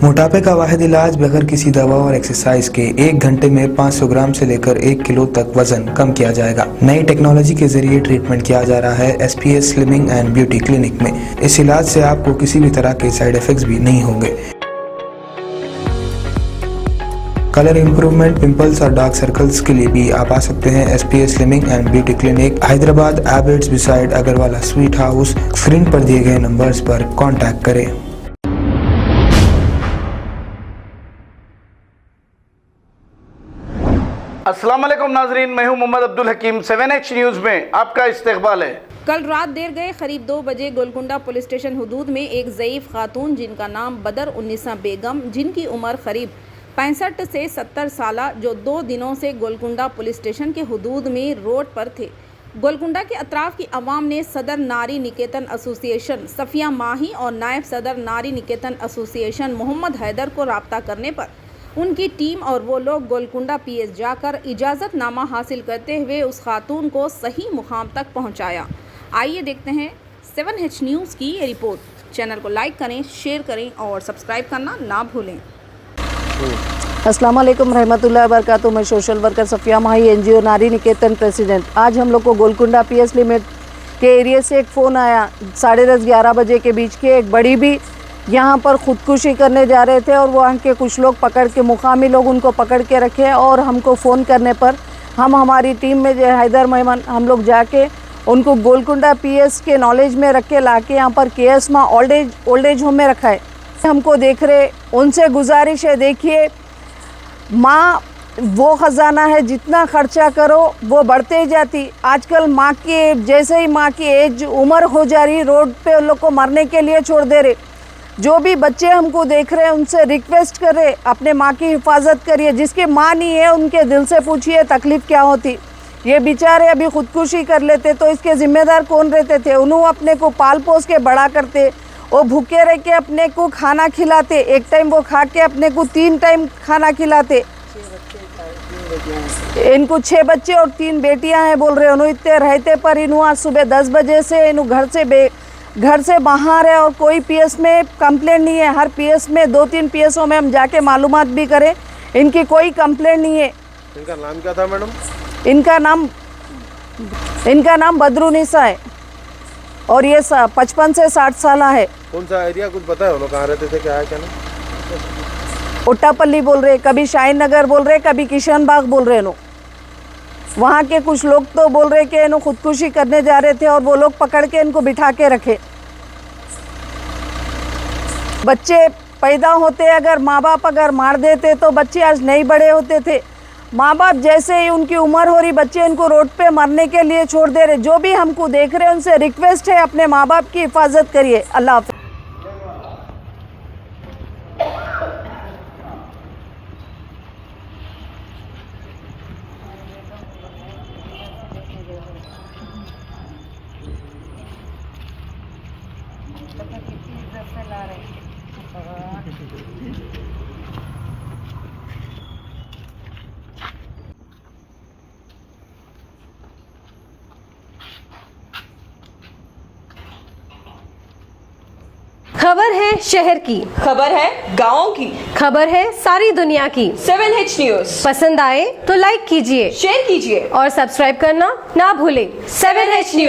मोटापे का वाहिद इलाज बगैर किसी दवा और एक्सरसाइज के 1 घंटे में 500 ग्राम से लेकर 1 किलो तक वजन कम किया जाएगा। नई टेक्नोलॉजी के जरिए ट्रीटमेंट किया जा रहा है SPS slimming and beauty clinic में। इस इलाज से आपको किसी भी तरह के साइड इफेक्ट्स भी नहीं होंगे। कलर इंप्रूवमेंट, पिंपल्स और डार्क सर्कल्स के लिए भी आप आ सकते हैं SPS slimming and beauty clinic, Hyderabad, एबर्ट्स beside Agarwala sweet house. Screen पर दिए गए नंबर्स पर कॉन्टैक्ट करें। अस्सलाम वालेकुम नाजरीन, मैं हूं मोहम्मद अब्दुल हकीम। 7H न्यूज़ में आपका इस्तकबाल है। कल रात देर गए करीब 2 बजे गोलकुंडा पुलिस स्टेशन हुदूद में एक ज़ईफ़ खातून जिनका नाम बदर उन्निसा बेगम, जिनकी उम्र करीब 65 से 70 साल, जो 2 दिनों से गोलकुंडा पुलिस स्टेशन के हुदूद में रोड पर थे। गोलकुंडा के अतराफ़ की आवाम ने सदर नारी निकेतन एसोसिएशन सफ़िया माही और नायब सदर नारी निकेतन एसोसिएशन मोहम्मद हैदर को रब्ता करने पर उनकी टीम और वो लोग गोलकुंडा PS जाकर इजाज़तनामा हासिल करते हुए उस खातून को सही मुकाम तक पहुंचाया। आइए देखते हैं 7H न्यूज़ की ये रिपोर्ट। चैनल को लाइक करें, शेयर करें और सब्सक्राइब करना ना भूलें। अस्सलाम वालेकुम रहमतुल्लाहि व बरकातुहू। मैं सोशल वर्कर सफ़िया माही, NGO नारी निकेतन प्रेसिडेंट। आज हम लोग को गोलकुंडा PS लिमिट के एरिया से एक फ़ोन आया 10:30-11 बजे के बीच के। एक बड़ी भी यहाँ पर ख़ुदकुशी करने जा रहे थे और वहाँ के कुछ लोग पकड़ के, मुकामी लोग उनको पकड़ के रखे और हमको फ़ोन करने पर हम हमारी टीम में जो हैदर मेहमान हम लोग जाके उनको गोलकुंडा PS के नॉलेज में रख के ला के यहाँ पर KS माँ ओल्ड एज होम में रखा है। हमको देख रहे, उनसे गुजारिश है, देखिए माँ वो ख़जाना है, जितना खर्चा करो वो बढ़ते ही जाती। आजकल माँ की जैसे ही माँ की एज उम्र हो जा रही, रोड पे उन लोग को मरने के लिए छोड़ दे रहे। जो भी बच्चे हमको देख रहे हैं उनसे रिक्वेस्ट कर रहे, अपने माँ की हिफाजत करिए। जिसकी माँ नहीं है उनके दिल से पूछिए तकलीफ़ क्या होती। ये बेचारे अभी ख़ुदकुशी कर लेते तो इसके ज़िम्मेदार कौन रहते थे? उन्होंने अपने को पाल पोस के बड़ा करते, वो भूखे रह के अपने को खाना खिलाते, एक टाइम वो खा के अपने को 3 टाइम खाना खिलाते। इनको 6 बच्चे और 3 बेटियां हैं बोल रहे। उन्होंने इतने रहते पर इन्हों आज सुबह 10 बजे से इन्हों घर से बाहर है और कोई PS में कंप्लेंट नहीं है। हर PS में 2-3 PSओं में हम जाके मालूमात भी करें, इनकी कोई कंप्लेंट नहीं है। इनका नाम क्या था मैडम? इनका नाम बदरुन्निसा है और ये 55 से 60 साल है। कौन सा एरिया कुछ पता है? वो लोग कहाँ रहते थे, क्या है क्या नहीं? उट्टापल्ली बोल रहे, कभी शाहीन नगर बोल रहे, कभी किशन बाग बोल रहे। नो वहाँ के कुछ लोग तो बोल रहे कि इन्हों खुदकुशी करने जा रहे थे और वो लोग पकड़ के इनको बिठा के रखे। बच्चे पैदा होते अगर माँ बाप अगर मार देते तो बच्चे आज नहीं बड़े होते थे। माँ बाप जैसे ही उनकी उम्र हो रही, बच्चे इनको रोड पे मरने के लिए छोड़ दे रहे। जो भी हमको देख रहे हैं उनसे रिक्वेस्ट है, अपने माँ बाप की हिफाजत करिए। अल्लाह हाफ़िज़। खबर है शहर की, खबर है गाँव की, खबर है सारी दुनिया की। 7H न्यूज़ पसंद आए तो लाइक कीजिए, शेयर कीजिए और सब्सक्राइब करना ना भूलें। 7H news.